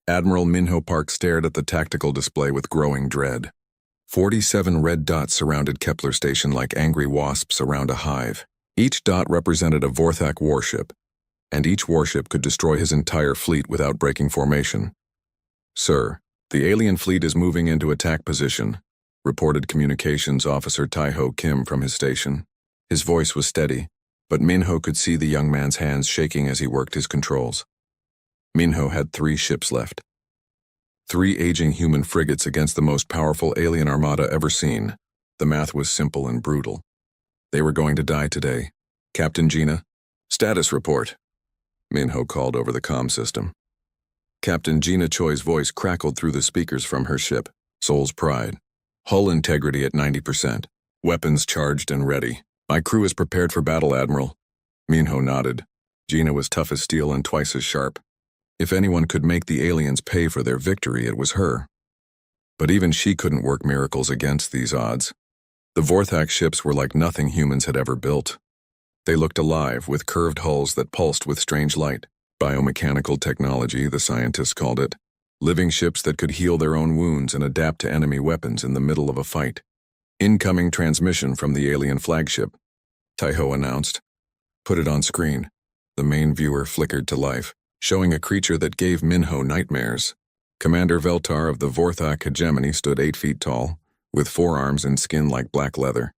Admiral Minho Park stared at the tactical display with growing dread. 47 red dots surrounded Kepler Station like angry wasps around a hive. Each dot represented a Vorthak warship, and each warship could destroy his entire fleet without breaking formation. "Sir, the alien fleet is moving into attack position," reported Communications Officer Taiho Kim from his station. His voice was steady, but Minho could see the young man's hands shaking as he worked his controls. Minho had 3 ships left. 3 aging human frigates against the most powerful alien armada ever seen. The math was simple and brutal. They were going to die today. "Captain Gina, status report," Minho called over the comm system. Captain Gina Choi's voice crackled through the speakers from her ship, Soul's Pride. "Hull integrity at 90%. Weapons charged and ready. My crew is prepared for battle, Admiral." Minho nodded. Gina was tough as steel and twice as sharp. If anyone could make the aliens pay for their victory, it was her. But even she couldn't work miracles against these odds. The Vorthak ships were like nothing humans had ever built. They looked alive, with curved hulls that pulsed with strange light. Biomechanical technology, the scientists called it. Living ships that could heal their own wounds and adapt to enemy weapons in the middle of a fight. "Incoming transmission from the alien flagship," Taiho announced. "Put it on screen." The main viewer flickered to life, showing a creature that gave Minho nightmares. Commander Veltar of the Vorthak hegemony stood 8 feet tall, with 4 arms and skin like black leather.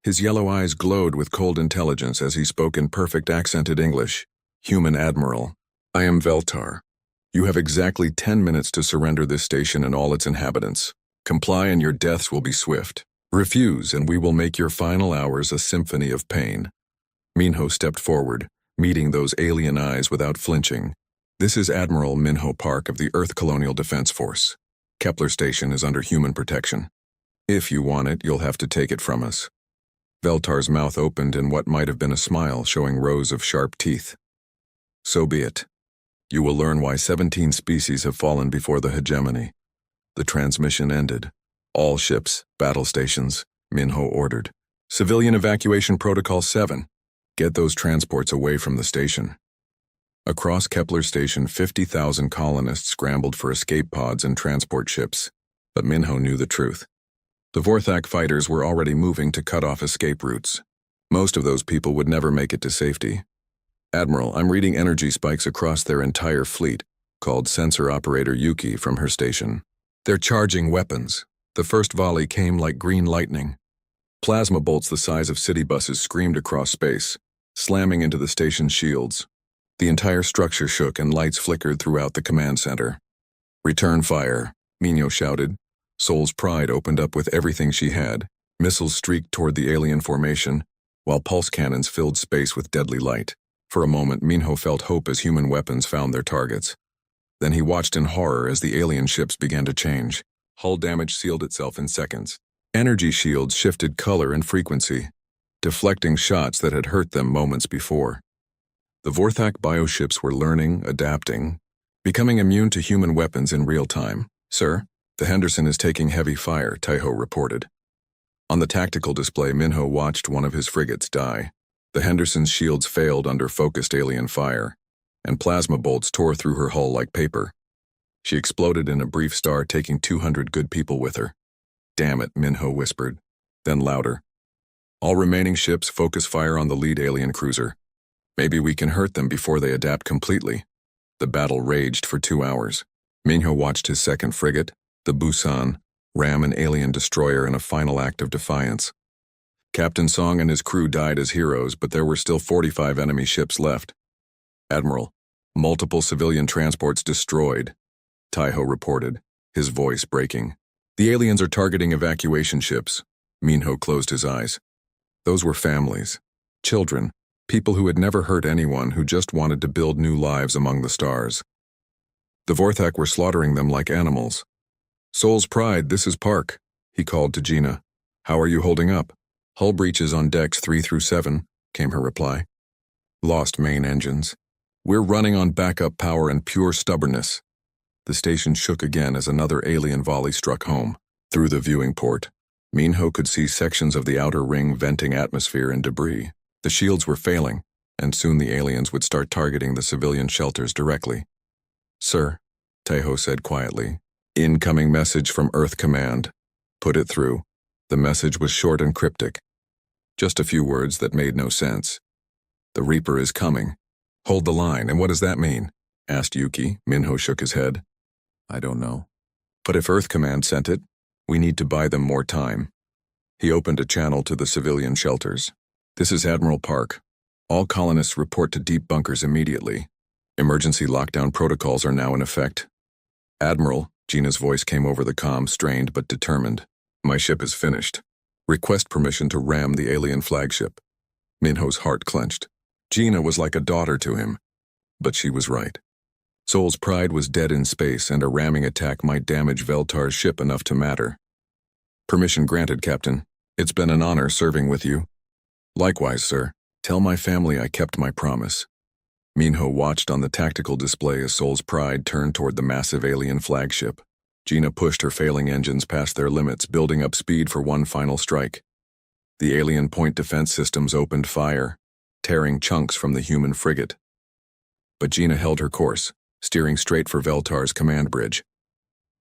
His yellow eyes glowed with cold intelligence as he spoke in perfect accented English. "Human Admiral, I am Veltar. You have exactly 10 minutes to surrender this station and all its inhabitants. Comply and your deaths will be swift. Refuse and we will make your final hours a symphony of pain." Minho stepped forward, meeting those alien eyes without flinching. "This is Admiral Minho Park of the Earth Colonial Defense Force. Kepler Station is under human protection. If you want it, you'll have to take it from us." Veltar's mouth opened in what might have been a smile, showing rows of sharp teeth. "So be it. You will learn why 17 species have fallen before the hegemony." The transmission ended. "All ships, battle stations," Minho ordered. "Civilian Evacuation Protocol 7. Get those transports away from the station." Across Kepler Station, 50,000 colonists scrambled for escape pods and transport ships. But Minho knew the truth. The Vorthak fighters were already moving to cut off escape routes. Most of those people would never make it to safety. "Admiral, I'm reading energy spikes across their entire fleet," called sensor operator Yuki from her station. "They're charging weapons." The first volley came like green lightning. Plasma bolts the size of city buses screamed across space, slamming into the station's shields. The entire structure shook and lights flickered throughout the command center. "Return fire," Minho shouted. Soul's Pride opened up with everything she had. Missiles streaked toward the alien formation, while pulse cannons filled space with deadly light. For a moment, Minho felt hope as human weapons found their targets. Then he watched in horror as the alien ships began to change. Hull damage sealed itself in seconds. Energy shields shifted color and frequency, deflecting shots that had hurt them moments before. The Vorthak bioships were learning, adapting, becoming immune to human weapons in real time. "Sir, the Henderson is taking heavy fire," Taiho reported. On the tactical display, Minho watched one of his frigates die. The Henderson's shields failed under focused alien fire, and plasma bolts tore through her hull like paper. She exploded in a brief star, taking 200 good people with her. "Damn it," Minho whispered, then louder. "All remaining ships focus fire on the lead alien cruiser. Maybe we can hurt them before they adapt completely." The battle raged for 2 hours. Minho watched his second frigate, the Busan, ram an alien destroyer in a final act of defiance. Captain Song and his crew died as heroes, but there were still 45 enemy ships left. "Admiral, multiple civilian transports destroyed," Taiho reported, his voice breaking. "The aliens are targeting evacuation ships." Minho closed his eyes. Those were families, children, people who had never hurt anyone, who just wanted to build new lives among the stars. The Vorthak were slaughtering them like animals. "Soul's Pride, this is Park," he called to Gina. "How are you holding up?" "Hull breaches on decks 3 through 7, came her reply. "Lost main engines. We're running on backup power and pure stubbornness." The station shook again as another alien volley struck home. Through the viewing port, Minho could see sections of the outer ring venting atmosphere and debris. The shields were failing, and soon the aliens would start targeting the civilian shelters directly. "Sir, Tejo said quietly. Incoming message from Earth Command. Put it through. The message was short and cryptic. Just a few words that made no sense. The Reaper is coming. Hold the line, and what does that mean? Asked Yuki. Minho shook his head. I don't know. But if Earth Command sent it, we need to buy them more time. He opened a channel to the civilian shelters. This is Admiral Park. All colonists report to deep bunkers immediately. Emergency lockdown protocols are now in effect. Admiral, Gina's voice came over the comm, strained but determined. My ship is finished. Request permission to ram the alien flagship. Minho's heart clenched. Gina was like a daughter to him. But she was right. Sol's pride was dead in space, and a ramming attack might damage Veltar's ship enough to matter. Permission granted, Captain. It's been an honor serving with you. Likewise, sir. Tell my family I kept my promise. Minho watched on the tactical display as Sol's pride turned toward the massive alien flagship. Gina pushed her failing engines past their limits, building up speed for one final strike. The alien point defense systems opened fire, tearing chunks from the human frigate. But Gina held her course, steering straight for Veltar's command bridge.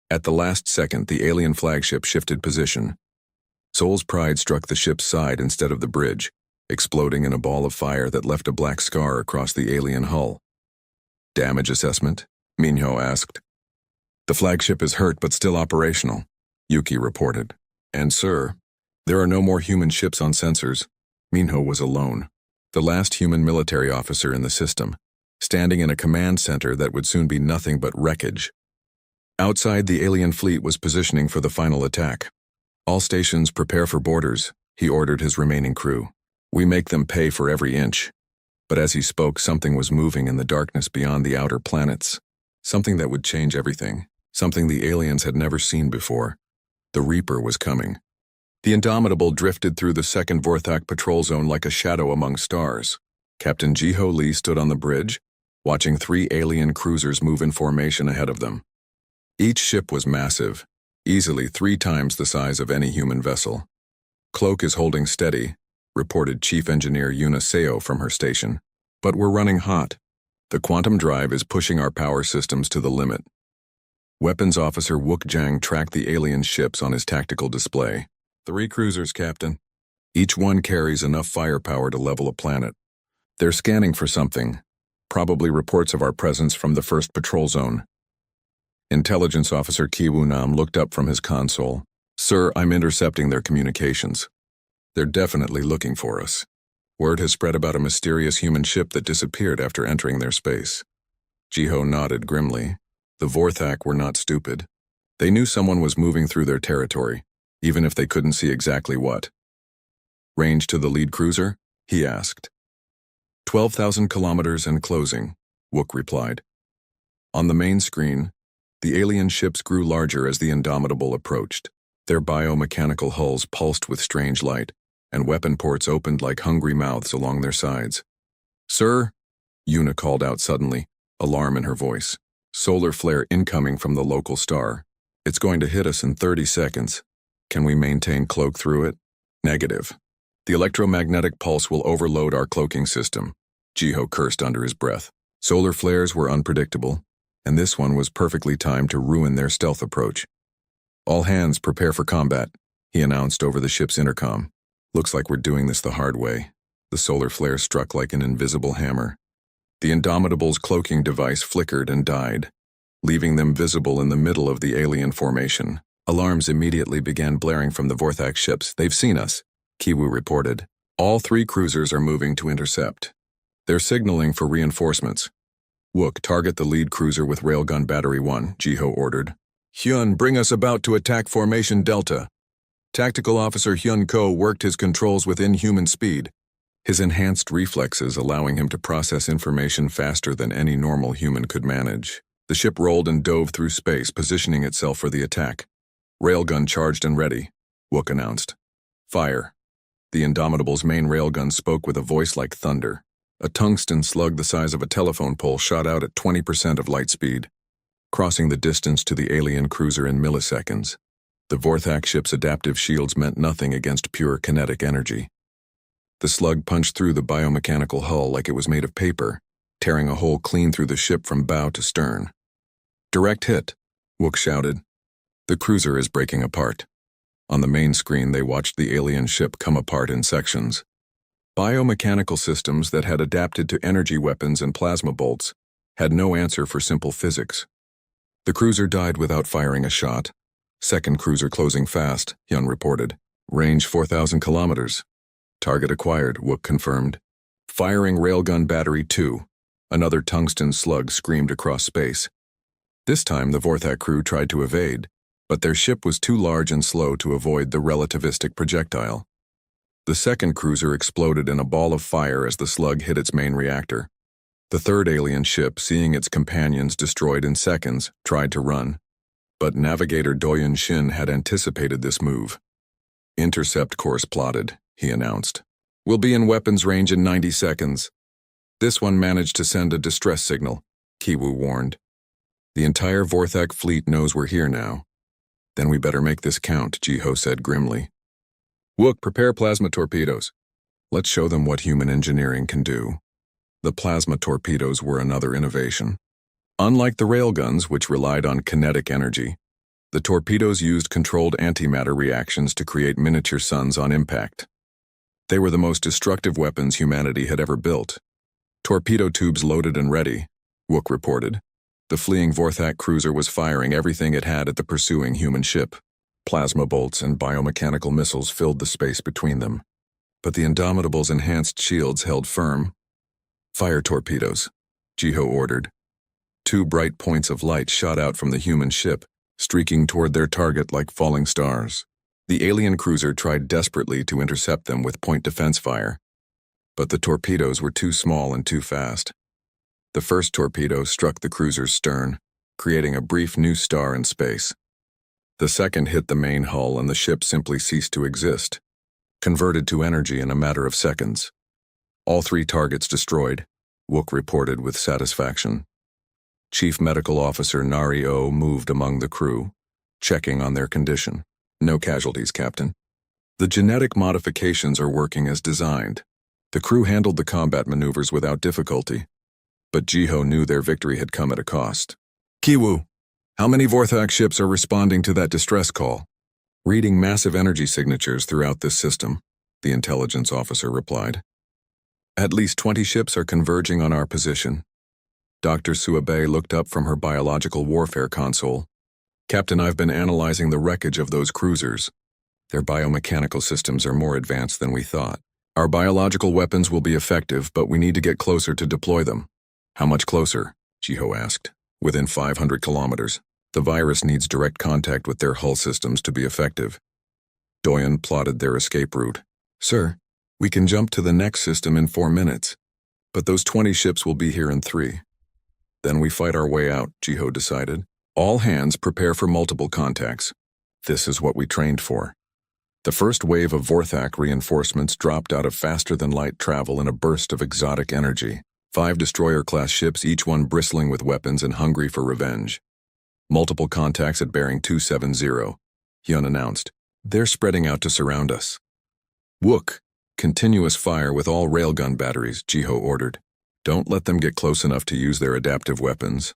At the last second, the alien flagship shifted position. Sol's pride struck the ship's side instead of the bridge, exploding in a ball of fire that left a black scar across the alien hull. Damage assessment? Minho asked. The flagship is hurt but still operational, Yuki reported. And sir, there are no more human ships on sensors. Minho was alone, the last human military officer in the system, standing in a command center that would soon be nothing but wreckage. Outside, the alien fleet was positioning for the final attack. All stations prepare for boarders, he ordered his remaining crew. We make them pay for every inch. But as he spoke, something was moving in the darkness beyond the outer planets. Something that would change everything. Something the aliens had never seen before. The Reaper was coming. The Indomitable drifted through the second Vorthak patrol zone like a shadow among stars. Captain Jiho Lee stood on the bridge, watching 3 alien cruisers move in formation ahead of them. Each ship was massive, easily 3 times the size of any human vessel. Cloak is holding steady, reported Chief Engineer Yuna Seo from her station. But we're running hot. The quantum drive is pushing our power systems to the limit. Weapons Officer Wook Jang tracked the alien ships on his tactical display. 3 cruisers, Captain. Each one carries enough firepower to level a planet. They're scanning for something, probably reports of our presence from the first patrol zone. Intelligence Officer Ki Woo Nam looked up from his console. Sir, I'm intercepting their communications. They're definitely looking for us. Word has spread about a mysterious human ship that disappeared after entering their space. Jiho nodded grimly. The Vorthak were not stupid. They knew someone was moving through their territory, even if they couldn't see exactly what. Range to the lead cruiser? He asked. 12,000 kilometers and closing, Wook replied. On the main screen, the alien ships grew larger as the Indomitable approached. Their biomechanical hulls pulsed with strange light, and weapon ports opened like hungry mouths along their sides. Sir, Yuna called out suddenly, alarm in her voice. Solar flare incoming from the local star. It's going to hit us in 30 seconds. Can we maintain cloak through it? Negative. The electromagnetic pulse will overload our cloaking system. Jiho cursed under his breath. Solar flares were unpredictable, and this one was perfectly timed to ruin their stealth approach. All hands prepare for combat, he announced over the ship's intercom. Looks like we're doing this the hard way. The solar flare struck like an invisible hammer. The Indomitable's cloaking device flickered and died, leaving them visible in the middle of the alien formation. Alarms immediately began blaring from the Vorthak ships. They've seen us, Kiwu reported. All 3 cruisers are moving to intercept. They're signaling for reinforcements. Wook, target the lead cruiser with Railgun Battery 1, Jiho ordered. Hyun, bring us about to attack Formation Delta. Tactical Officer Hyun Ko worked his controls with inhuman speed, his enhanced reflexes allowing him to process information faster than any normal human could manage. The ship rolled and dove through space, positioning itself for the attack. Railgun charged and ready, Wook announced. Fire. The Indomitable's main railgun spoke with a voice like thunder. A tungsten slug the size of a telephone pole shot out at 20% of light speed, crossing the distance to the alien cruiser in milliseconds. The Vorthak ship's adaptive shields meant nothing against pure kinetic energy. The slug punched through the biomechanical hull like it was made of paper, tearing a hole clean through the ship from bow to stern. Direct hit, Wook shouted. The cruiser is breaking apart. On the main screen, they watched the alien ship come apart in sections. Biomechanical systems that had adapted to energy weapons and plasma bolts had no answer for simple physics. The cruiser died without firing a shot. Second cruiser closing fast, Hyun reported. Range 4,000 kilometers. Target acquired, Wook confirmed. Firing railgun battery 2. Another tungsten slug screamed across space. This time the Vorthak crew tried to evade, but their ship was too large and slow to avoid the relativistic projectile. The second cruiser exploded in a ball of fire as the slug hit its main reactor. The third alien ship, seeing its companions destroyed in seconds, tried to run. But Navigator Doyun Shin had anticipated this move. Intercept course plotted, he announced. We'll be in weapons range in 90 seconds. This one managed to send a distress signal, Kiwoo warned. The entire Vorthak fleet knows we're here now. Then we better make this count, Jiho said grimly. Wook, prepare plasma torpedoes. Let's show them what human engineering can do. The plasma torpedoes were another innovation. Unlike the railguns, which relied on kinetic energy, the torpedoes used controlled antimatter reactions to create miniature suns on impact. They were the most destructive weapons humanity had ever built. Torpedo tubes loaded and ready, Wook reported. The fleeing Vorthak cruiser was firing everything it had at the pursuing human ship. Plasma bolts and biomechanical missiles filled the space between them. But the Indomitable's enhanced shields held firm. Fire torpedoes, Jiho ordered. 2 bright points of light shot out from the human ship, streaking toward their target like falling stars. The alien cruiser tried desperately to intercept them with point defense fire. But the torpedoes were too small and too fast. The first torpedo struck the cruiser's stern, creating a brief new star in space. The second hit the main hull and the ship simply ceased to exist, converted to energy in a matter of seconds. All 3 targets destroyed, Wook reported with satisfaction. Chief Medical Officer Nari O moved among the crew, checking on their condition. No casualties, Captain. The genetic modifications are working as designed. The crew handled the combat maneuvers without difficulty. But Jiho knew their victory had come at a cost. Kiwoo, how many Vorthak ships are responding to that distress call? Reading massive energy signatures throughout this system, the intelligence officer replied. At least 20 ships are converging on our position. Dr. Suabe looked up from her biological warfare console. Captain, I've been analyzing the wreckage of those cruisers. Their biomechanical systems are more advanced than we thought. Our biological weapons will be effective, but we need to get closer to deploy them. How much closer? Jiho asked. Within 500 kilometers. The virus needs direct contact with their hull systems to be effective. Doyen plotted their escape route. Sir, we can jump to the next system in 4 minutes, but those 20 ships will be here in 3. Then we fight our way out, Jiho decided. All hands prepare for multiple contacts. This is what we trained for. The first wave of Vorthak reinforcements dropped out of faster-than-light travel in a burst of exotic energy. 5 destroyer-class ships, each one bristling with weapons and hungry for revenge. Multiple contacts at bearing 270, Hyun announced. They're spreading out to surround us. Wook, continuous fire with all railgun batteries, Jiho ordered. Don't let them get close enough to use their adaptive weapons.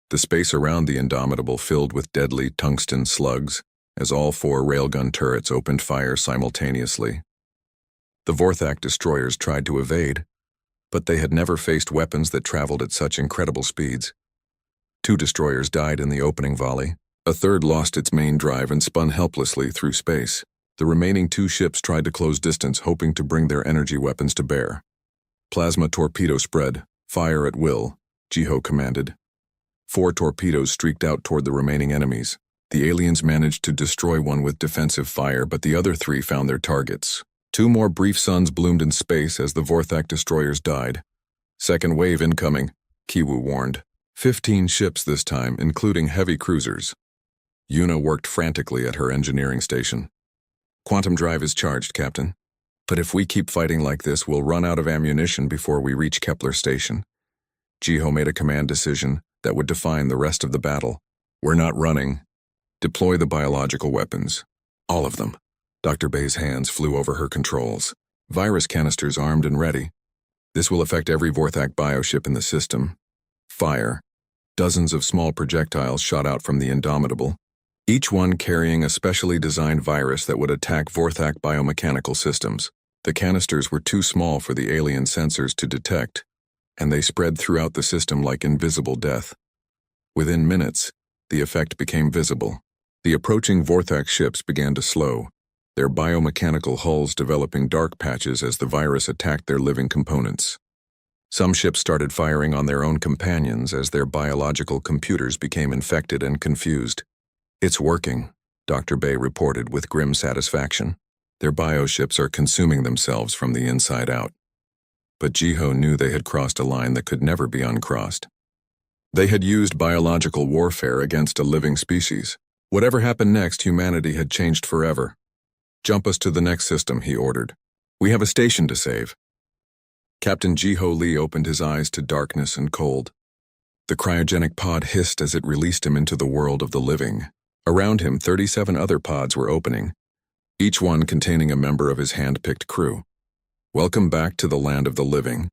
The space around the Indomitable filled with deadly tungsten slugs as all 4 railgun turrets opened fire simultaneously. The Vorthak destroyers tried to evade, but they had never faced weapons that traveled at such incredible speeds. 2 destroyers died in the opening volley. A third lost its main drive and spun helplessly through space. The remaining 2 ships tried to close distance, hoping to bring their energy weapons to bear. Plasma torpedo spread. Fire at will, Jiho commanded. 4 torpedoes streaked out toward the remaining enemies. The aliens managed to destroy one with defensive fire, but the other 3 found their targets. 2 more brief suns bloomed in space as the Vorthak destroyers died. Second wave incoming, Kiwoo warned. 15 ships this time, including heavy cruisers. Yuna worked frantically at her engineering station. Quantum drive is charged, Captain. But if we keep fighting like this, we'll run out of ammunition before we reach Kepler Station. Jiho made a command decision that would define the rest of the battle. We're not running. Deploy the biological weapons. All of them. Dr. Bay's hands flew over her controls. Virus canisters armed and ready. This will affect every Vorthak bioship in the system. Fire. Dozens of small projectiles shot out from the Indomitable, each one carrying a specially designed virus that would attack Vorthak biomechanical systems. The canisters were too small for the alien sensors to detect, and they spread throughout the system like invisible death. Within minutes, the effect became visible. The approaching Vorthak ships began to slow, their biomechanical hulls developing dark patches as the virus attacked their living components. Some ships started firing on their own companions as their biological computers became infected and confused. "It's working," Dr. Bay reported with grim satisfaction. "Their bioships are consuming themselves from the inside out." But Jiho knew they had crossed a line that could never be uncrossed. They had used biological warfare against a living species. Whatever happened next, humanity had changed forever. "Jump us to the next system," he ordered. "We have a station to save." Captain Jiho Lee opened his eyes to darkness and cold. The cryogenic pod hissed as it released him into the world of the living. Around him, 37 other pods were opening, each one containing a member of his hand-picked crew. "Welcome back to the land of the living,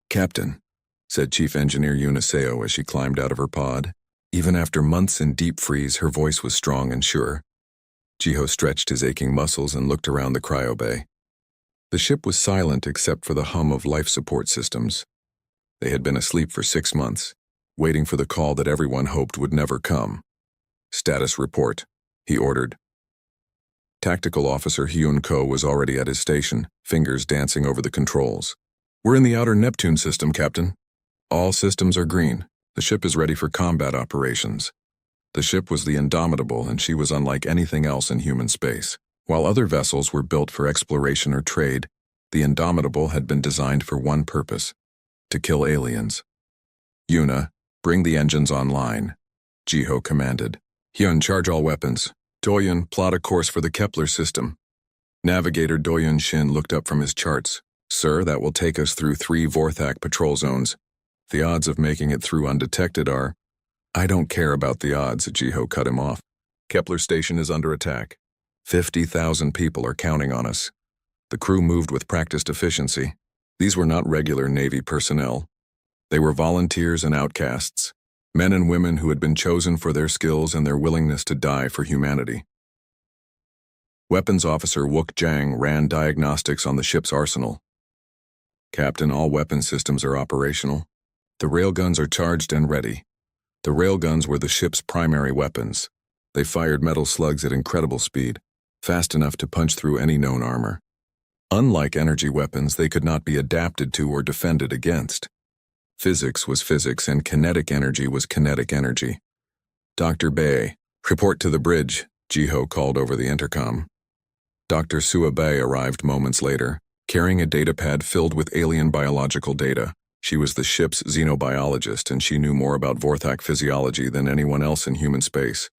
Captain," said Chief Engineer Uniseo as she climbed out of her pod. Even after months in deep freeze, her voice was strong and sure. Jiho stretched his aching muscles and looked around the cryobay. The ship was silent except for the hum of life support systems. They had been asleep for 6 months, waiting for the call that everyone hoped would never come. "Status report," he ordered. Tactical Officer Hyun Ko was already at his station, fingers dancing over the controls. "We're in the outer Neptune system, Captain. All systems are green. The ship is ready for combat operations." The ship was the Indomitable, and she was unlike anything else in human space. While other vessels were built for exploration or trade, the Indomitable had been designed for one purpose: to kill aliens. "Yuna, bring the engines online," Jiho commanded. "Hyun, charge all weapons. Doyun, plot a course for the Kepler system." Navigator Doyun Shin looked up from his charts. "Sir, that will take us through 3 Vorthak patrol zones. The odds of making it through undetected are—" "I don't care about the odds," Jiho cut him off. "Kepler station is under attack. 50,000 people are counting on us." The crew moved with practiced efficiency. These were not regular Navy personnel. They were volunteers and outcasts, men and women who had been chosen for their skills and their willingness to die for humanity. Weapons Officer Wook Jang ran diagnostics on the ship's arsenal. "Captain, all weapon systems are operational. The railguns are charged and ready." The railguns were the ship's primary weapons. They fired metal slugs at incredible speed, fast enough to punch through any known armor. Unlike energy weapons, they could not be adapted to or defended against. Physics was physics and kinetic energy was kinetic energy. "Dr. Bay, report to the bridge," Jiho called over the intercom. Dr. Sua Bay arrived moments later, carrying a datapad filled with alien biological data. She was the ship's xenobiologist, and she knew more about Vorthak physiology than anyone else in human space.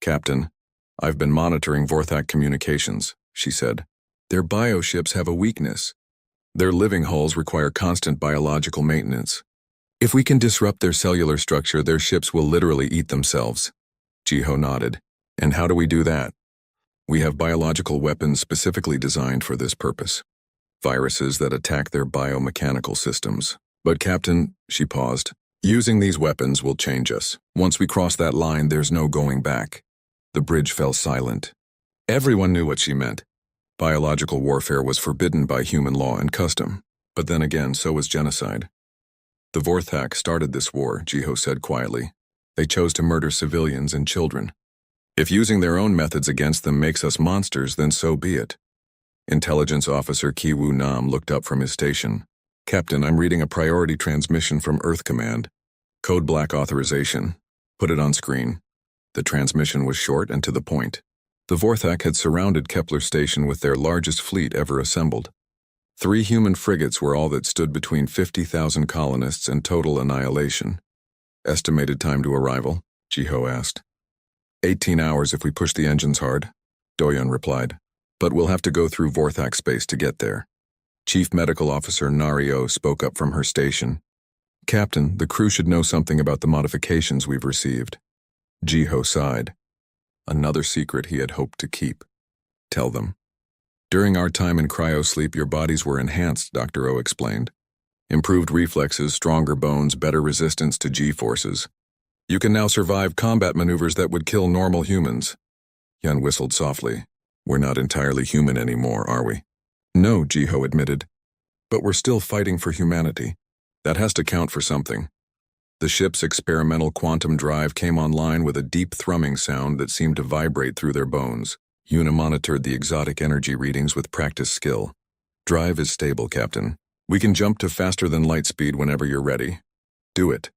"Captain, I've been monitoring Vorthak communications," she said. "Their bioships have a weakness. Their living hulls require constant biological maintenance. If we can disrupt their cellular structure, their ships will literally eat themselves." Jiho nodded. "And how do we do that?" "We have biological weapons specifically designed for this purpose. Viruses that attack their biomechanical systems. But Captain," she paused, "using these weapons will change us. Once we cross that line, there's no going back." The bridge fell silent. Everyone knew what she meant. Biological warfare was forbidden by human law and custom, but then again, so was genocide. "The Vorthak started this war," Jiho said quietly. "They chose to murder civilians and children. If using their own methods against them makes us monsters, then so be it." Intelligence Officer Kiwoo Nam looked up from his station. "Captain, I'm reading a priority transmission from Earth Command. Code Black authorization. Put it on screen." The transmission was short and to the point. The Vorthak had surrounded Kepler Station with their largest fleet ever assembled. 3 human frigates were all that stood between 50,000 colonists and total annihilation. "Estimated time to arrival?" Jiho asked. 18 hours if we push the engines hard," Doyun replied. "But we'll have to go through Vorthak space to get there." Chief Medical Officer Nario spoke up from her station. "Captain, the crew should know something about the modifications we've received." Jiho sighed. Another secret he had hoped to keep. "Tell them." "During our time in cryosleep, your bodies were enhanced," Dr. O explained. "Improved reflexes, stronger bones, better resistance to G-forces. You can now survive combat maneuvers that would kill normal humans. Yun whistled softly. We're not entirely human anymore, are we? No, Jiho admitted. But we're still fighting for humanity. That has to count for something. The ship's experimental quantum drive came online with a deep thrumming sound that seemed to vibrate through their bones. Yuna monitored the exotic energy readings with practiced skill. Drive is stable, Captain. We can jump to faster than light speed whenever you're ready. Do it.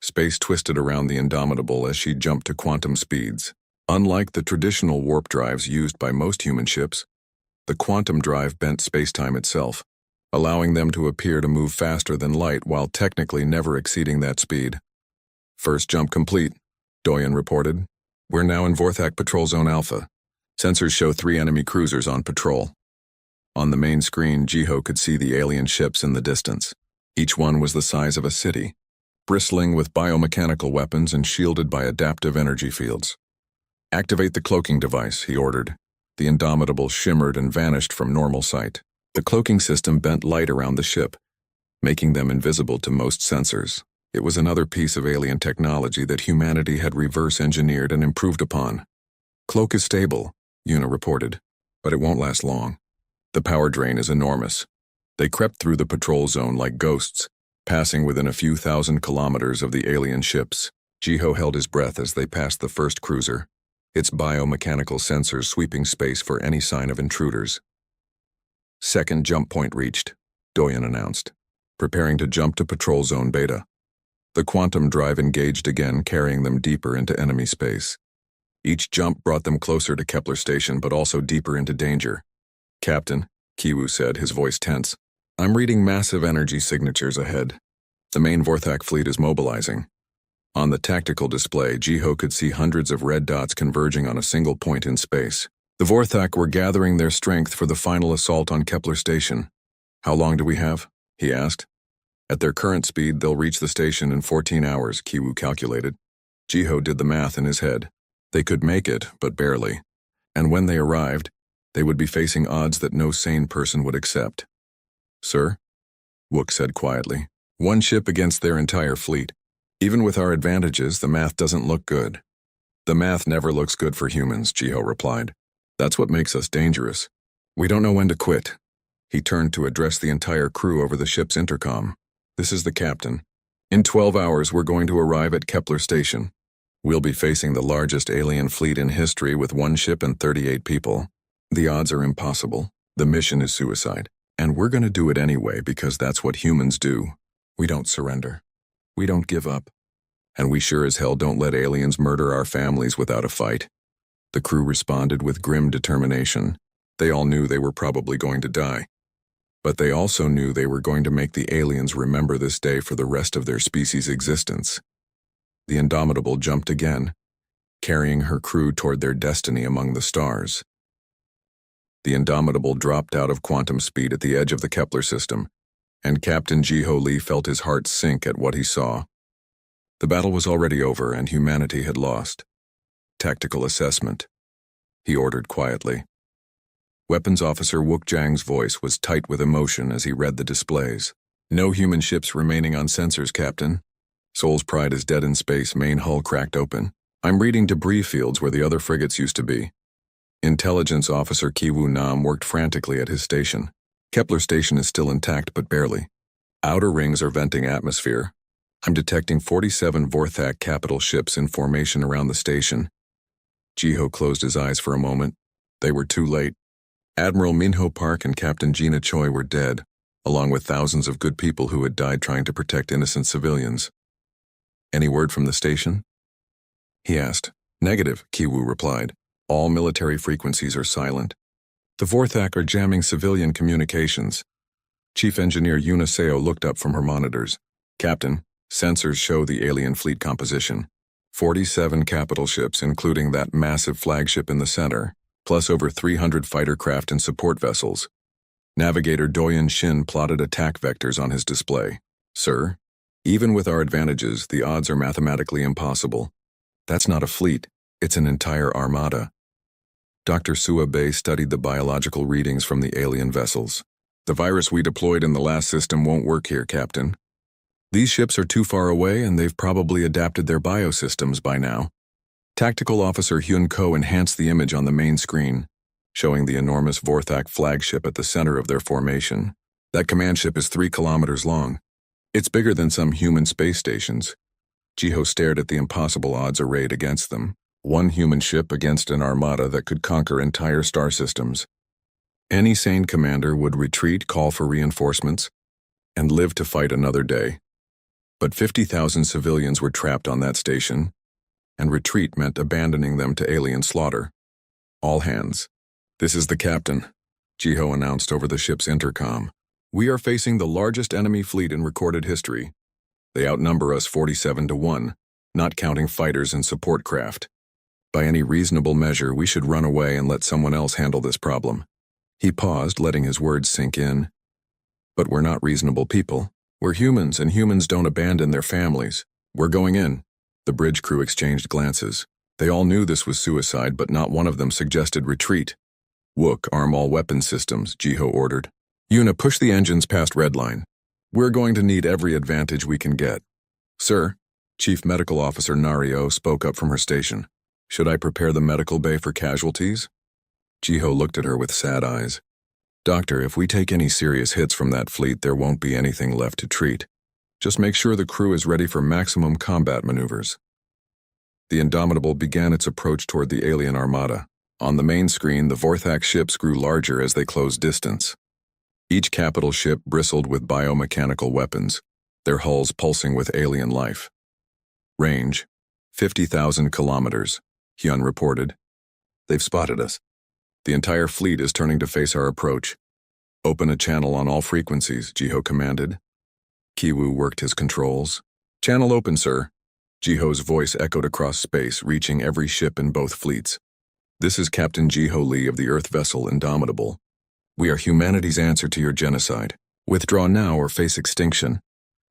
Space twisted around the Indomitable as she jumped to quantum speeds. Unlike the traditional warp drives used by most human ships, the quantum drive bent spacetime itself, allowing them to appear to move faster than light while technically never exceeding that speed. First jump complete, Doyen reported. We're now in Vorthak Patrol Zone Alpha. Sensors show 3 enemy cruisers on patrol. On the main screen, Jiho could see the alien ships in the distance. Each one was the size of a city, bristling with biomechanical weapons and shielded by adaptive energy fields. Activate the cloaking device, he ordered. The Indomitable shimmered and vanished from normal sight. The cloaking system bent light around the ship, making them invisible to most sensors. It was another piece of alien technology that humanity had reverse-engineered and improved upon. Cloak is stable, Yuna reported, but it won't last long. The power drain is enormous. They crept through the patrol zone like ghosts, passing within a few thousand kilometers of the alien ships. Jiho held his breath as they passed the first cruiser, its biomechanical sensors sweeping space for any sign of intruders. Second jump point reached, Doyen announced, preparing to jump to Patrol Zone Beta. The quantum drive engaged again, carrying them deeper into enemy space. Each jump brought them closer to Kepler Station, but also deeper into danger. Captain, Kiwu said, his voice tense, I'm reading massive energy signatures ahead. The main Vorthak fleet is mobilizing. On the tactical display, Jiho could see hundreds of red dots converging on a single point in space. The Vorthak were gathering their strength for the final assault on Kepler Station. How long do we have? He asked. At their current speed, they'll reach the station in 14 hours, Kiwu calculated. Jiho did the math in his head. They could make it, but barely. And when they arrived, they would be facing odds that no sane person would accept. Sir? Wook said quietly. One ship against their entire fleet. Even with our advantages, the math doesn't look good. The math never looks good for humans, Jiho replied. That's what makes us dangerous. We don't know when to quit. He turned to address the entire crew over the ship's intercom. This is the captain. In 12 hours, we're going to arrive at Kepler Station. We'll be facing the largest alien fleet in history with 1 ship and 38 people. The odds are impossible. The mission is suicide. And we're going to do it anyway because that's what humans do. We don't surrender. We don't give up. And we sure as hell don't let aliens murder our families without a fight. The crew responded with grim determination. They all knew they were probably going to die. But they also knew they were going to make the aliens remember this day for the rest of their species' existence. The Indomitable jumped again, carrying her crew toward their destiny among the stars. The Indomitable dropped out of quantum speed at the edge of the Kepler system, and Captain Jiho Lee felt his heart sink at what he saw. The battle was already over and humanity had lost. Tactical assessment, he ordered quietly. Weapons Officer Wook Jang's voice was tight with emotion as he read the displays. No human ships remaining on sensors, Captain. Soul's Pride is dead in space, main hull cracked open. I'm reading debris fields where the other frigates used to be. Intelligence Officer Kiwu Nam worked frantically at his station. Kepler Station is still intact, but barely. Outer rings are venting atmosphere. I'm detecting 47 Vorthak capital ships in formation around the station. Jiho closed his eyes for a moment. They were too late. Admiral Minho Park and Captain Gina Choi were dead, along with thousands of good people who had died trying to protect innocent civilians. Any word from the station? He asked. Negative, Kiwu replied. All military frequencies are silent. The Vorthak are jamming civilian communications. Chief Engineer Yuna Seo looked up from her monitors. Captain, sensors show the alien fleet composition. 47 capital ships, including that massive flagship in the center, plus over 300 fighter craft and support vessels. Navigator Doyen Shin plotted attack vectors on his display. Sir, even with our advantages, the odds are mathematically impossible. That's not a fleet, it's an entire armada. Dr. Sua Bei studied the biological readings from the alien vessels. The virus we deployed in the last system won't work here, Captain. These ships are too far away and they've probably adapted their biosystems by now. Tactical Officer Hyun Ko enhanced the image on the main screen, showing the enormous Vorthak flagship at the center of their formation. That command ship is 3 kilometers long. It's bigger than some human space stations. Jiho stared at the impossible odds arrayed against them. One human ship against an armada that could conquer entire star systems. Any sane commander would retreat, call for reinforcements, and live to fight another day. But 50,000 civilians were trapped on that station, and retreat meant abandoning them to alien slaughter. All hands. This is the captain, Jiho announced over the ship's intercom. We are facing the largest enemy fleet in recorded history. They outnumber us 47-1, not counting fighters and support craft. By any reasonable measure, we should run away and let someone else handle this problem. He paused, letting his words sink in. But we're not reasonable people. We're humans, and humans don't abandon their families. We're going in. The bridge crew exchanged glances. They all knew this was suicide, but not one of them suggested retreat. Wook, arm all weapon systems, Jiho ordered. Yuna, push the engines past Redline. We're going to need every advantage we can get. Sir, Chief Medical Officer Nario spoke up from her station. Should I prepare the medical bay for casualties? Jiho looked at her with sad eyes. Doctor, if we take any serious hits from that fleet, there won't be anything left to treat. Just make sure the crew is ready for maximum combat maneuvers. The Indomitable began its approach toward the alien armada. On the main screen, the Vorthak ships grew larger as they closed distance. Each capital ship bristled with biomechanical weapons, their hulls pulsing with alien life. Range, 50,000 kilometers, Hyun reported. They've spotted us. The entire fleet is turning to face our approach. Open a channel on all frequencies, Jiho commanded. Kiwoo worked his controls. Channel open, sir. Jiho's voice echoed across space, reaching every ship in both fleets. This is Captain Jiho Lee of the Earth vessel Indomitable. We are humanity's answer to your genocide. Withdraw now or face extinction.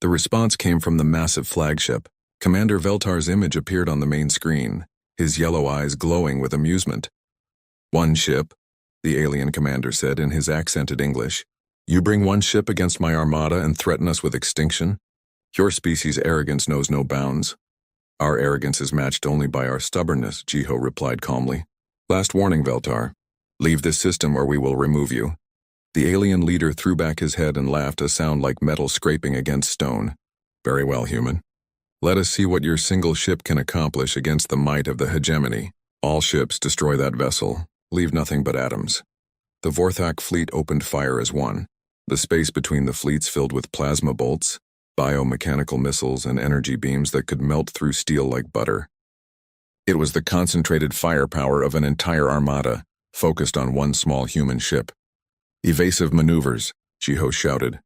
The response came from the massive flagship. Commander Veltar's image appeared on the main screen, his yellow eyes glowing with amusement. One ship, the alien commander said in his accented English. You bring one ship against my armada and threaten us with extinction? Your species' arrogance knows no bounds. Our arrogance is matched only by our stubbornness, Jiho replied calmly. Last warning, Veltar. Leave this system or we will remove you. The alien leader threw back his head and laughed, a sound like metal scraping against stone. Very well, human. Let us see what your single ship can accomplish against the might of the hegemony. All ships destroy that vessel. Leave nothing but atoms. The Vorthak fleet opened fire as one. The space between the fleets filled with plasma bolts, biomechanical missiles, and energy beams that could melt through steel like butter. It was the concentrated firepower of an entire armada, focused on one small human ship. Evasive maneuvers, Jiho shouted.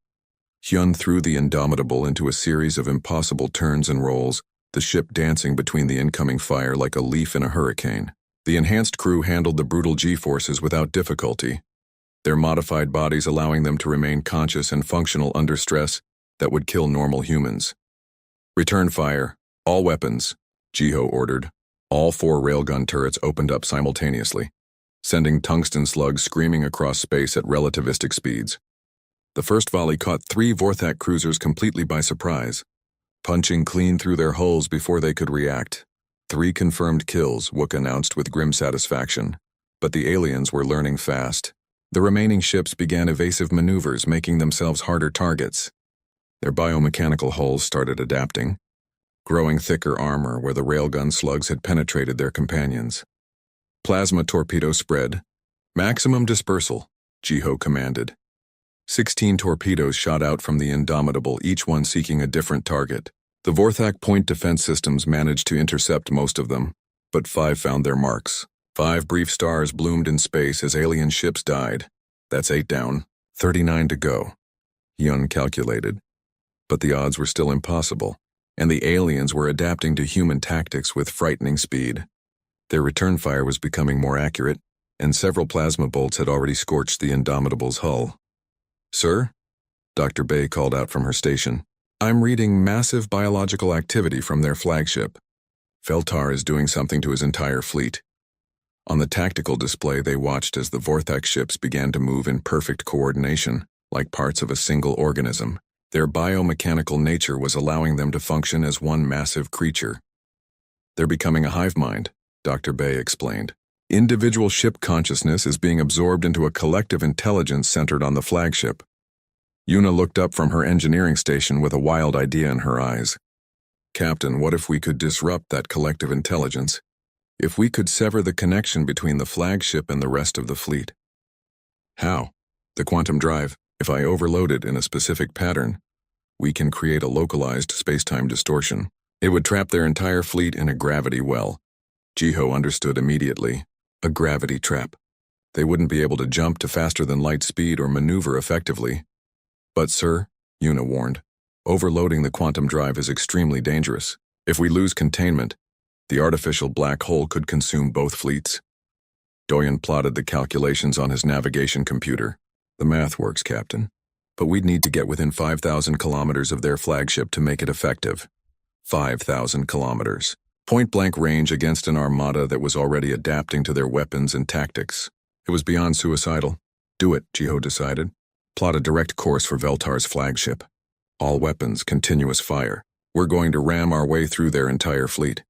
Hyun threw the Indomitable into a series of impossible turns and rolls, the ship dancing between the incoming fire like a leaf in a hurricane. The enhanced crew handled the brutal G-forces without difficulty, their modified bodies allowing them to remain conscious and functional under stress that would kill normal humans. Return fire, all weapons, Jiho ordered. All 4 railgun turrets opened up simultaneously, sending tungsten slugs screaming across space at relativistic speeds. The first volley caught 3 Vorthak cruisers completely by surprise, punching clean through their hulls before they could react. 3 confirmed kills, Wook announced with grim satisfaction. But the aliens were learning fast. The remaining ships began evasive maneuvers, making themselves harder targets. Their biomechanical hulls started adapting, growing thicker armor where the railgun slugs had penetrated their companions. Plasma torpedo spread. Maximum dispersal, Jiho commanded. 16 torpedoes shot out from the Indomitable, each one seeking a different target. The Vorthak point defense systems managed to intercept most of them, but 5 found their marks. 5 brief stars bloomed in space as alien ships died. That's 8 down, 39 to go. Hyun calculated. But the odds were still impossible, and the aliens were adapting to human tactics with frightening speed. Their return fire was becoming more accurate, and several plasma bolts had already scorched the Indomitable's hull. Sir? Dr. Bay called out from her station. I'm reading massive biological activity from their flagship. Veltar is doing something to his entire fleet. On the tactical display, they watched as the Vorthak ships began to move in perfect coordination, like parts of a single organism. Their biomechanical nature was allowing them to function as one massive creature. They're becoming a hive mind, Dr. Bay explained. Individual ship consciousness is being absorbed into a collective intelligence centered on the flagship. Yuna looked up from her engineering station with a wild idea in her eyes. Captain, what if we could disrupt that collective intelligence? If we could sever the connection between the flagship and the rest of the fleet? How? The quantum drive. If I overload it in a specific pattern, we can create a localized space-time distortion. It would trap their entire fleet in a gravity well. Jiho understood immediately. A gravity trap. They wouldn't be able to jump to faster than light speed or maneuver effectively. But sir, Yuna warned, overloading the quantum drive is extremely dangerous. If we lose containment, the artificial black hole could consume both fleets. Doyen plotted the calculations on his navigation computer. The math works, Captain. But we'd need to get within 5,000 kilometers of their flagship to make it effective. 5,000 kilometers. Point-blank range against an armada that was already adapting to their weapons and tactics. It was beyond suicidal. Do it, Jiho decided. Plot a direct course for Veltar's flagship. All weapons, continuous fire. We're going to ram our way through their entire fleet.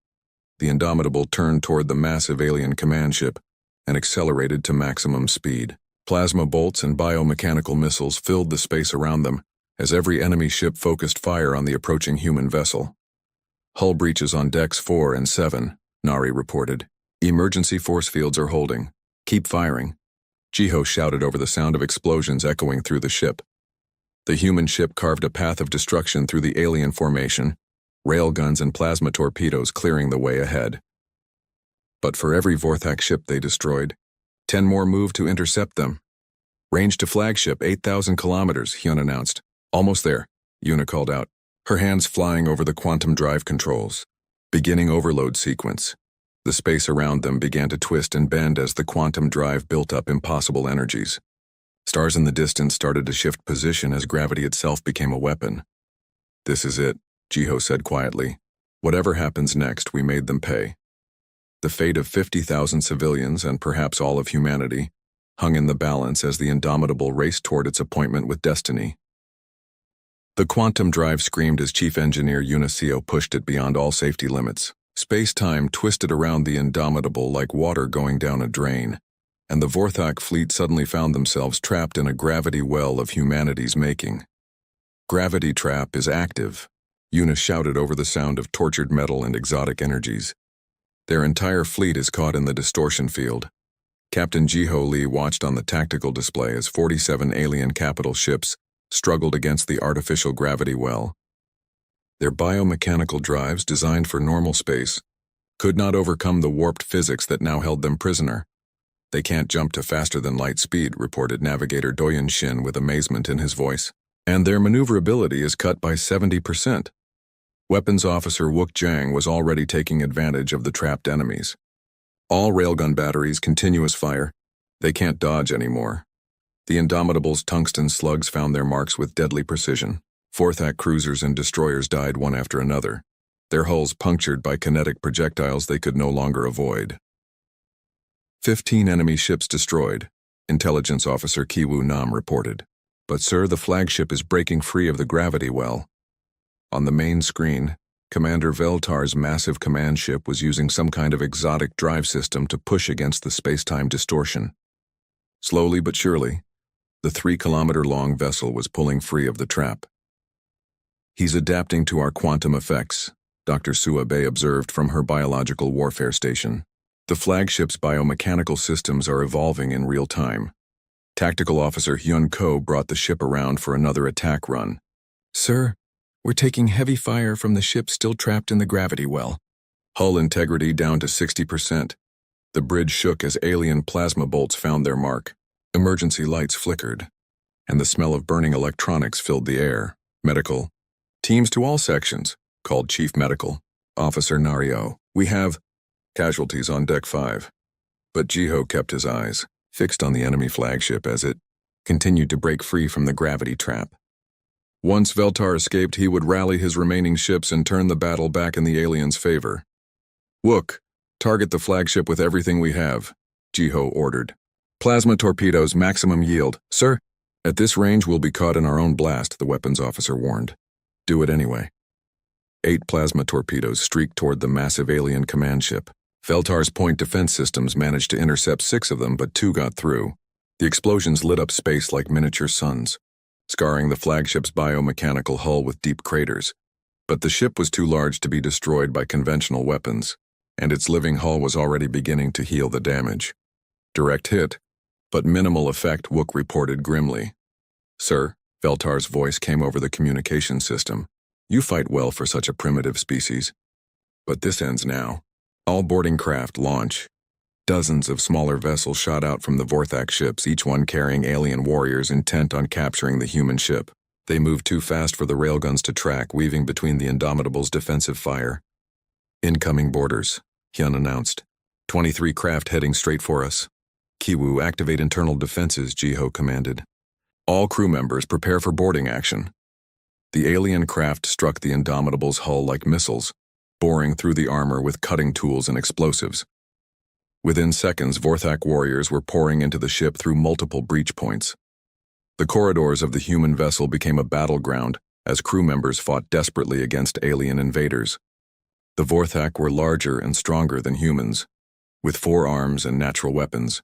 The Indomitable turned toward the massive alien command ship and accelerated to maximum speed. Plasma bolts and biomechanical missiles filled the space around them as every enemy ship focused fire on the approaching human vessel. Hull breaches on decks 4 and 7, Nari reported. Emergency force fields are holding. Keep firing. Jiho shouted over the sound of explosions echoing through the ship. The human ship carved a path of destruction through the alien formation, railguns and plasma torpedoes clearing the way ahead. But for every Vorthak ship they destroyed, 10 more moved to intercept them. Range to flagship, 8,000 kilometers, Hyun announced. Almost there, Yuna called out, her hands flying over the quantum drive controls. Beginning overload sequence. The space around them began to twist and bend as the quantum drive built up impossible energies. Stars in the distance started to shift position as gravity itself became a weapon. This is it, Jiho said quietly. Whatever happens next, we made them pay. The fate of 50,000 civilians and perhaps all of humanity hung in the balance as the Indomitable raced toward its appointment with destiny. The quantum drive screamed as Chief Engineer Unisio pushed it beyond all safety limits. Space-time twisted around the Indomitable like water going down a drain, and the Vorthak fleet suddenly found themselves trapped in a gravity well of humanity's making. Gravity trap is active, Yuna shouted over the sound of tortured metal and exotic energies. Their entire fleet is caught in the distortion field. Captain Jiho Lee watched on the tactical display as 47 alien capital ships struggled against the artificial gravity well. Their biomechanical drives, designed for normal space, could not overcome the warped physics that now held them prisoner. They can't jump to faster than light speed, reported Navigator Doyen Shin with amazement in his voice. And their maneuverability is cut by 70%. Weapons Officer Wook Jang was already taking advantage of the trapped enemies. All railgun batteries, continuous fire. They can't dodge anymore. The Indomitable's tungsten slugs found their marks with deadly precision. Vorthak cruisers and destroyers died one after another, their hulls punctured by kinetic projectiles they could no longer avoid. 15 enemy ships destroyed, Intelligence Officer Kiwoo Nam reported. But sir, the flagship is breaking free of the gravity well. On the main screen, Commander Veltar's massive command ship was using some kind of exotic drive system to push against the space-time distortion. Slowly but surely, the 3-kilometer-long vessel was pulling free of the trap. He's adapting to our quantum effects, Dr. Suabe observed from her biological warfare station. The flagship's biomechanical systems are evolving in real time. Tactical Officer Hyun Ko brought the ship around for another attack run. Sir, we're taking heavy fire from the ship still trapped in the gravity well. Hull integrity down to 60%. The bridge shook as alien plasma bolts found their mark. Emergency lights flickered, and the smell of burning electronics filled the air. Medical. Teams to all sections, called Chief Medical Officer Nario. We have casualties on Deck 5. But Jiho kept his eyes fixed on the enemy flagship as it continued to break free from the gravity trap. Once Veltar escaped, he would rally his remaining ships and turn the battle back in the aliens' favor. Wook, target the flagship with everything we have, Jiho ordered. Plasma torpedoes, maximum yield. Sir, At this range, we'll be caught in our own blast, the weapons officer warned. Do it anyway. 8 plasma torpedoes streaked toward the massive alien command ship. Veltar's point defense systems managed to intercept 6 of them, but 2 got through. The explosions lit up space like miniature suns, scarring the flagship's biomechanical hull with deep craters. But the ship was too large to be destroyed by conventional weapons, and its living hull was already beginning to heal the damage. Direct hit, but minimal effect, Wook reported grimly. Sir, Veltar's voice came over the communication system. You fight well for such a primitive species. But this ends now. All boarding craft launch. Dozens of smaller vessels shot out from the Vorthak ships, each one carrying alien warriors intent on capturing the human ship. They moved too fast for the railguns to track, weaving between the Indomitable's defensive fire. Incoming boarders, Hyun announced. 23 craft heading straight for us. Kiwoo, activate internal defenses, Jiho commanded. All crew members prepare for boarding action. The alien craft struck the Indomitable's hull like missiles, boring through the armor with cutting tools and explosives. Within seconds, Vorthak warriors were pouring into the ship through multiple breach points. The corridors of the human vessel became a battleground as crew members fought desperately against alien invaders. The Vorthak were larger and stronger than humans, with 4 arms and natural weapons.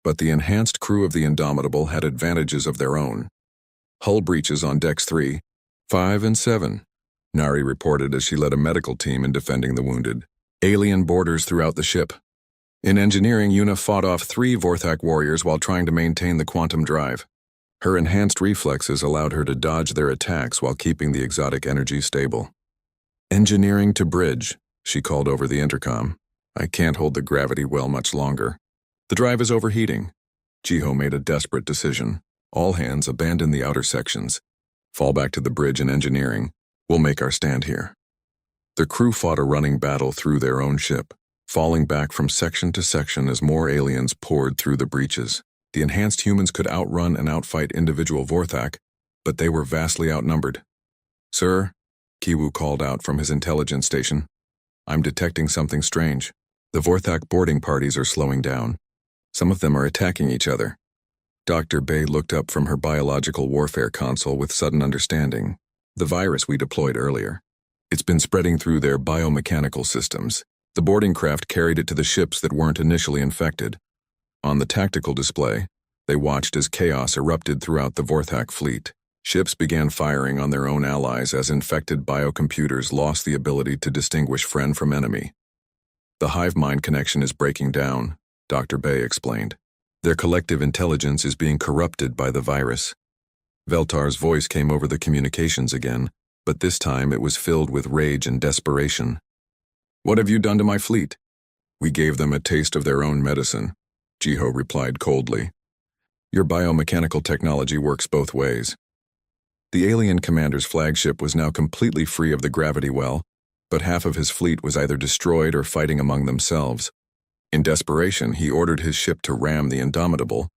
But the enhanced crew of the Indomitable had advantages of their own. Hull breaches on decks 3, 5, and 7, Nari reported as she led a medical team in defending the wounded. Alien boarders throughout the ship. In engineering, Yuna fought off 3 Vorthak warriors while trying to maintain the quantum drive. Her enhanced reflexes allowed her to dodge their attacks while keeping the exotic energy stable. Engineering to bridge, she called over the intercom. I can't hold the gravity well much longer. The drive is overheating. Jiho made a desperate decision. All hands abandon the outer sections. Fall back to the bridge and engineering. We'll make our stand here. The crew fought a running battle through their own ship, falling back from section to section as more aliens poured through the breaches. The enhanced humans could outrun and outfight individual Vorthak, but they were vastly outnumbered. Sir, Kiwoo called out from his intelligence station. I'm detecting something strange. The Vorthak boarding parties are slowing down. Some of them are attacking each other. Dr. Bay looked up from her biological warfare console with sudden understanding. The virus we deployed earlier. It's been spreading through their biomechanical systems. The boarding craft carried it to the ships that weren't initially infected. On the tactical display, they watched as chaos erupted throughout the Vorthak fleet. Ships began firing on their own allies as infected biocomputers lost the ability to distinguish friend from enemy. The hive mind connection is breaking down, Dr. Bay explained. Their collective intelligence is being corrupted by the virus. Veltar's voice came over the communications again, but this time it was filled with rage and desperation. What have you done to my fleet? We gave them a taste of their own medicine, Jiho replied coldly. Your biomechanical technology works both ways. The alien commander's flagship was now completely free of the gravity well, but half of his fleet was either destroyed or fighting among themselves. In desperation, he ordered his ship to ram the Indomitable.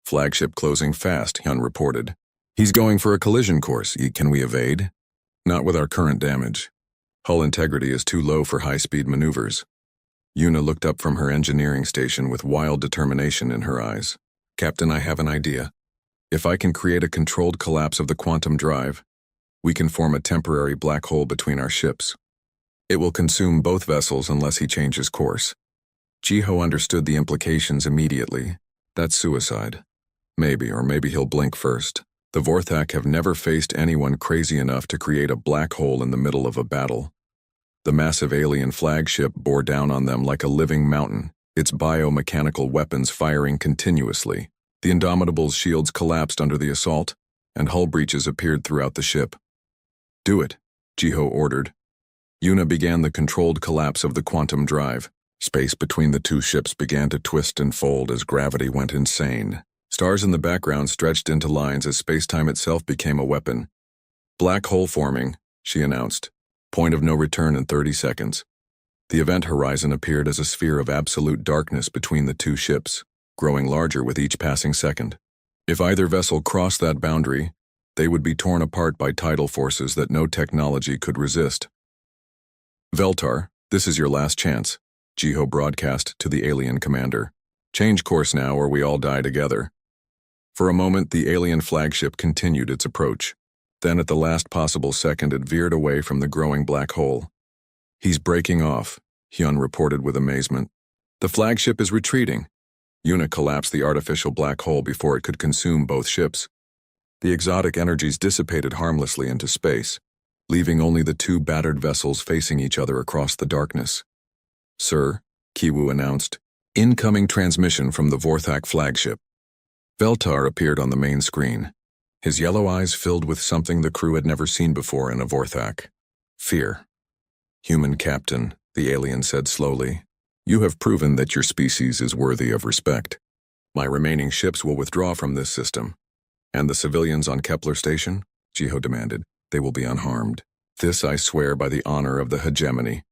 Flagship closing fast, Hyun reported. He's going for a collision course. Can we evade? Not with our current damage. Hull integrity is too low for high-speed maneuvers. Yuna looked up from her engineering station with wild determination in her eyes. Captain, I have an idea. If I can create a controlled collapse of the quantum drive, we can form a temporary black hole between our ships. It will consume both vessels unless he changes course. Jiho understood the implications immediately. That's suicide. Maybe, or maybe he'll blink first. The Vorthak have never faced anyone crazy enough to create a black hole in the middle of a battle. The massive alien flagship bore down on them like a living mountain, its biomechanical weapons firing continuously. The Indomitable's shields collapsed under the assault, and hull breaches appeared throughout the ship. Do it, Jiho ordered. Yuna began the controlled collapse of the quantum drive. Space between the two ships began to twist and fold as gravity went insane. Stars in the background stretched into lines as space-time itself became a weapon. Black hole forming, she announced. Point of no return in 30 seconds. The event horizon appeared as a sphere of absolute darkness between the two ships, growing larger with each passing second. If either vessel crossed that boundary, they would be torn apart by tidal forces that no technology could resist. Veltar, this is your last chance, Jiho broadcast to the alien commander. Change course now or we all die together. For a moment, the alien flagship continued its approach. Then, at the last possible second, it veered away from the growing black hole. "He's breaking off," Hyun reported with amazement. "The flagship is retreating." Yuna collapsed the artificial black hole before it could consume both ships. The exotic energies dissipated harmlessly into space, leaving only the two battered vessels facing each other across the darkness. "Sir," Kiwoo announced, "incoming transmission from the Vorthak flagship." Veltar appeared on the main screen, his yellow eyes filled with something the crew had never seen before in a Vorthak: fear. "Human captain," the alien said slowly, "you have proven that your species is worthy of respect. My remaining ships will withdraw from this system." "And the civilians on Kepler Station?" Jiho demanded. "They will be unharmed. This I swear by the honor of the hegemony."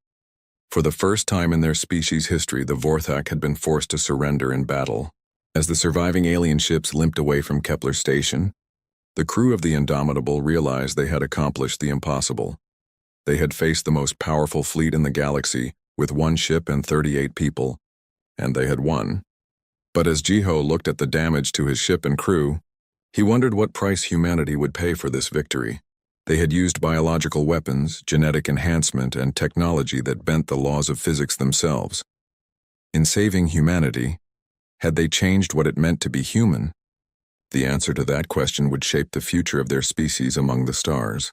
For the first time in their species' history, the Vorthak had been forced to surrender in battle. As the surviving alien ships limped away from Kepler Station, the crew of the Indomitable realized they had accomplished the impossible. They had faced the most powerful fleet in the galaxy, with 1 ship and 38 people, and they had won. But as Jiho looked at the damage to his ship and crew, he wondered what price humanity would pay for this victory. They had used biological weapons, genetic enhancement, and technology that bent the laws of physics themselves. In saving humanity, had they changed what it meant to be human? The answer to that question would shape the future of their species among the stars.